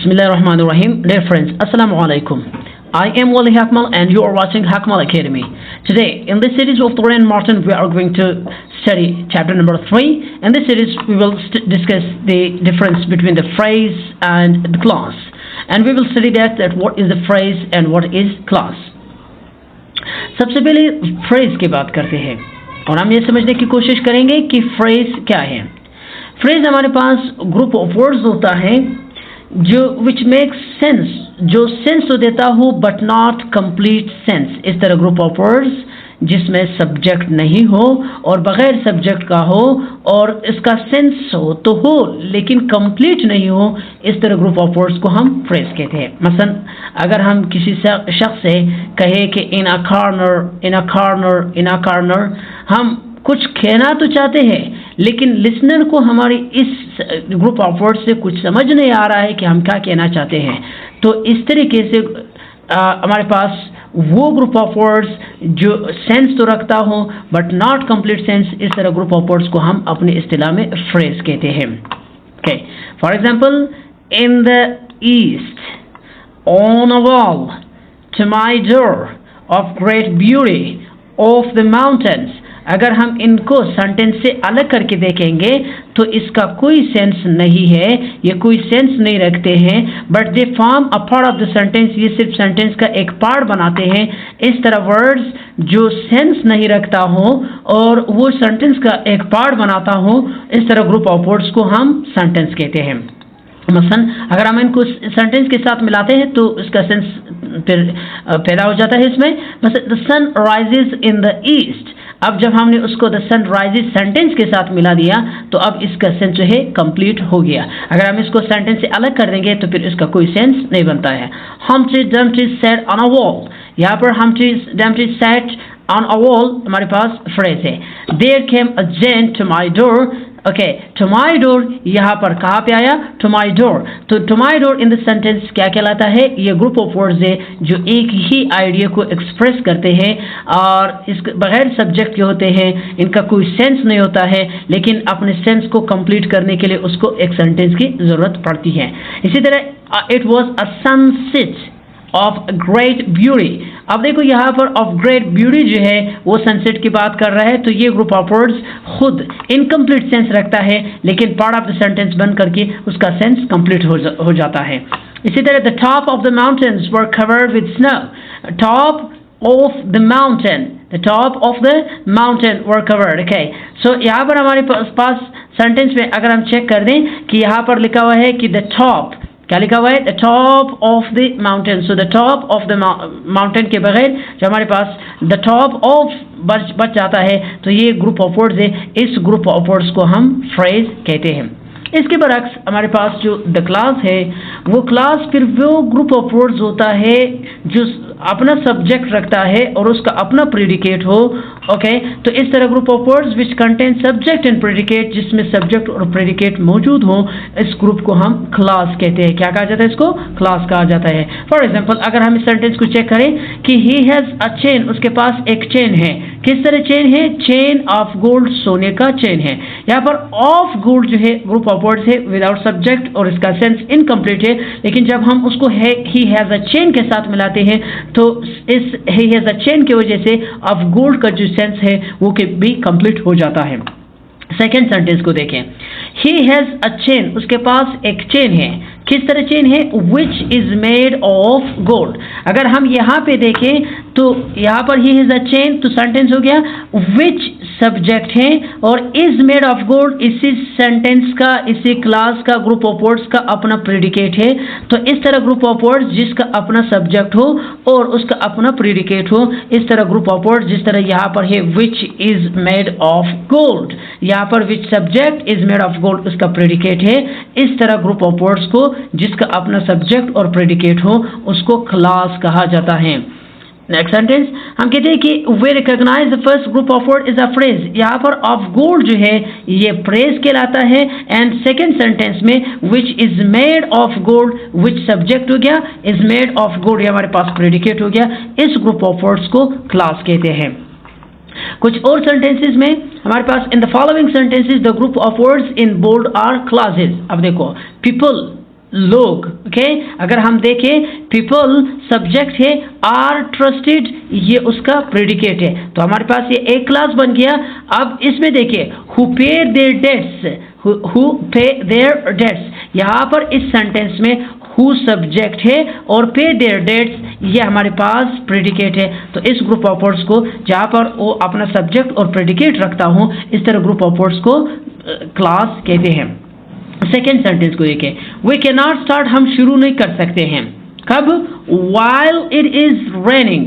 Bismillahirrahmanirrahim. Dear friends, Assalamu alaikum. I am Wali Hakmal and you are watching Hakmal Academy. Today, in this series of Lorraine Martin, we are going to study chapter number 3. In this series, we will discuss the difference between the phrase and the clause. And we will study that what is the phrase and what is clause. सबसे पहले phrase की बात करते हैं और हम ये समझने की कोशिश करेंगे कि phrase क्या है. Phrase हमारे पास group of words होता है जो which makes sense, जो सेंस तो देता हो बट नॉट कंप्लीट सेंस. इस तरह ग्रुप ऑफ वर्ड्स जिसमें सब्जेक्ट नहीं हो और बगैर सब्जेक्ट का हो और इसका सेंस हो तो हो लेकिन कंप्लीट नहीं हो, इस तरह ग्रुप ऑफ वर्ड्स को हम फ्रेज कहते हैं. मसलन अगर हम किसी शख्स से कहे कि इन अ कॉर्नर, हम कुछ कहना तो चाहते हैं लेकिन लिसनर को हमारी इस ग्रुप ऑफ वर्ड से कुछ समझ नहीं आ रहा है कि हम क्या कहना चाहते हैं. तो इस तरीके से हमारे पास वो ग्रुप ऑफ वर्ड्स जो सेंस तो रखता हो बट नॉट कंप्लीट सेंस, इस तरह ग्रुप ऑफ वर्ड्स को हम अपने इस्तिलाह में फ्रेज कहते हैं. Okay, for example, in the east, on a wall, to my door, of great beauty, of the mountains. अगर हम इनको सेंटेंस से अलग करके देखेंगे तो इसका कोई सेंस नहीं है, ये कोई सेंस नहीं रखते हैं, but they form a part of the sentence. ये सिर्फ सेंटेंस का एक पार्ट बनाते हैं. इस तरह वर्ड्स जो सेंस नहीं रखता हो और वो सेंटेंस का एक पार्ट बनाता हो, इस तरह ग्रुप ऑफ वर्ड्स को हम सेंटेंस कहते हैं. मसलन अगर हम इनको सेंटेंस के साथ मिलाते हैं तो इसका सेंस फिर पैदा हो जाता है. इसमें the sun rises in the east. अब जब हमने उसको द सन राइजेज सेंटेंस के साथ मिला दिया तो अब इसका सेंस जो है कंप्लीट हो गया. अगर हम इसको सेंटेंस से अलग कर देंगे तो फिर इसका कोई सेंस नहीं बनता है. Humpty Dumpty sat on a wall. यहाँ पर Humpty Dumpty sat on a wall हमारे पास फ्रेज है. There came a giant to my door. Okay, to my door यहाँ पर कहाँ पे आया? To my door. तो to my door in the sentence क्या कहलाता है? ये ग्रुप ऑफ वर्ड्स है जो एक ही आइडिया को एक्सप्रेस करते हैं और इस बगैर सब्जेक्ट के होते हैं, इनका कोई सेंस नहीं होता है लेकिन अपने सेंस को कंप्लीट करने के लिए उसको एक सेंटेंस की ज़रूरत पड़ती है. इसी तरह it was a sunset of great beauty. अब देखो यहाँ पर ऑफ ग्रेट ब्यूटी जो है वो सनसेट की बात कर रहा है, तो ये ग्रुप ऑफ वर्ड्स खुद इनकम्प्लीट सेंस रखता है लेकिन पार्ट ऑफ द सेंटेंस बन करके उसका सेंस कंप्लीट हो जाता है. इसी तरह the top of the mountains were covered with snow. Top of the mountain, the top of the mountain were covered. Okay, so यहाँ पर हमारे पास सेंटेंस में अगर हम चेक कर दें कि यहाँ पर लिखा हुआ है कि द टॉप, क्या लिखा हुआ है? The top of the mountain. So the top of the mountain के बगैर जब हमारे पास द टॉप ऑफ बच जाता है तो ये ग्रुप ऑफ वर्ड्स है. इस ग्रुप ऑफ वर्ड्स को हम फ्रेज कहते हैं. इसके बरक्स हमारे पास जो द क्लास है वो क्लास फिर वो ग्रुप ऑफ वर्ड्स होता है जो अपना सब्जेक्ट रखता है और उसका अपना प्रेडिकेट हो. ओके, तो इस तरह group of words which contain subject and predicate, जिसमें सब्जेक्ट और प्रेडिकेट मौजूद हो, इस ग्रुप को हम क्लास कहते हैं. क्या कहा जाता है? इसको क्लास कहा जाता है. फॉर एग्जाम्पल अगर हम इस सेंटेंस को चेक करें कि ही हैज़ अ चेन, उसके पास एक चेन है. किस तरह चेन है? चेन ऑफ गोल्ड, सोने का चेन है. यहाँ पर ऑफ गोल्ड जो है ग्रुप ऑफ वर्ड्स है विदाउट सब्जेक्ट और इसका सेंस इनकम्प्लीट है, लेकिन जब हम उसको ही हैज़ अ चेन के साथ मिलाते हैं तो इस ही हैज़ अ चेन की वजह से ऑफ गोल्ड का जो सेंस है वो भी कंप्लीट हो जाता है. सेकेंड सेंटेंस को देखें. ही हैज़ अ चेन, उसके पास एक चेन है. किस तरह चेन है? Which is made of gold. अगर हम यहाँ पे देखें तो यहाँ पर ही हैज़ अ चेन तो सेंटेंस हो गया विच सब्जेक्ट है और इज मेड ऑफ गोल्ड इसी सेंटेंस का, इसी क्लास का, ग्रुप ऑफ वर्ड्स का अपना प्रेडिकेट है. तो इस तरह ग्रुप ऑफ वर्ड्स जिसका अपना सब्जेक्ट हो और उसका अपना प्रेडिकेट हो, इस तरह ग्रुप ऑफ वर्ड्स जिस तरह यहाँ पर है which is made of gold, यहाँ पर which subject is made of gold उसका प्रेडिकेट है. इस तरह ग्रुप ऑफ वर्ड्स को जिसका अपना सब्जेक्ट और प्रेडिकेट हो उसको क्लास कहा जाता है. नेक्स्ट सेंटेंस हम कहते हैं कि we recognise the first group of word is a phrase. यहाँ पर ऑफ गोल्ड जो है ये फ्रेज कहलाता है. एंड सेकेंड सेंटेंस में which is made of gold, which subject हो गया, इज मेड ऑफ गोल्ड, ये हमारे पास प्रेडिकेट हो गया. इस ग्रुप ऑफ वर्ड्स को क्लास कहते हैं. कुछ और सेंटेंसेस में हमारे पास in the following sentences the group of words in bold are clauses. अब देखो, पीपल लोग, ओके। अगर हम देखें पीपल सब्जेक्ट है, आर ट्रस्टेड ये उसका प्रेडिकेट है, तो हमारे पास ये एक क्लास बन गया। अब इसमें देखिए who pay their debts, who pay their debts, यहाँ पर इस सेंटेंस में हु सब्जेक्ट है और पे देयर डेट्स ये हमारे पास प्रेडिकेट है। तो इस ग्रुप ऑफ वर्ड्स को जहाँ पर वो अपना सब्जेक्ट और प्रेडिकेट रखता हूँ, इस तरह ग्रुप ऑफ वर्ड्स को क्लास कहते हैं। सेकेंड सेंटेंस को देखें, वी कैन नॉट स्टार्ट, हम शुरू नहीं कर सकते हैं। कब? while it is raining,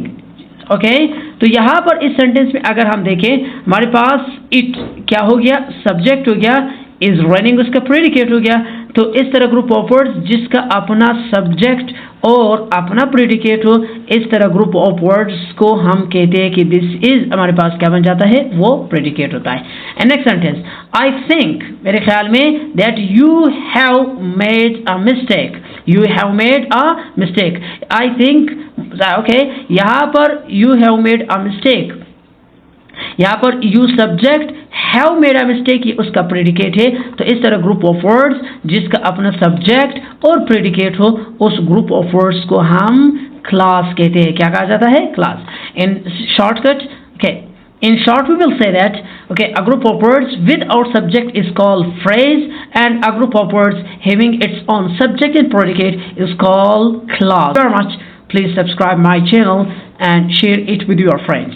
okay. तो यहाँ पर इस सेंटेंस में अगर हम देखें हमारे पास इट क्या हो गया, सब्जेक्ट हो गया, इज रनिंग उसका प्रेडिकेट हो गया। तो इस तरह ग्रुप ऑफ वर्ड्स जिसका अपना सब्जेक्ट और अपना प्रेडिकेट हो, इस तरह ग्रुप ऑफ वर्ड्स को हम कहते हैं कि दिस इज, हमारे पास क्या बन जाता है, वो प्रेडिकेट होता है। And next sentence, I think, मेरे ख्याल में, that you have made a mistake, you have made a mistake, I think, okay. यहाँ पर you have made a mistake, यहाँ पर you subject, have made a mistake ये उसका प्रेडिकेट है। तो इस तरह ग्रुप ऑफ वर्ड्स जिसका अपना सब्जेक्ट और प्रेडिकेट हो, उस ग्रुप ऑफ वर्ड्स को हम क्लास कहते हैं। क्या कहा जाता है? Class. In shortcut, okay, in short we will say that, okay, a group of words without subject is called phrase, and a group of words having its own subject and predicate is called clause. Very much. Please subscribe my channel and share it with your friends.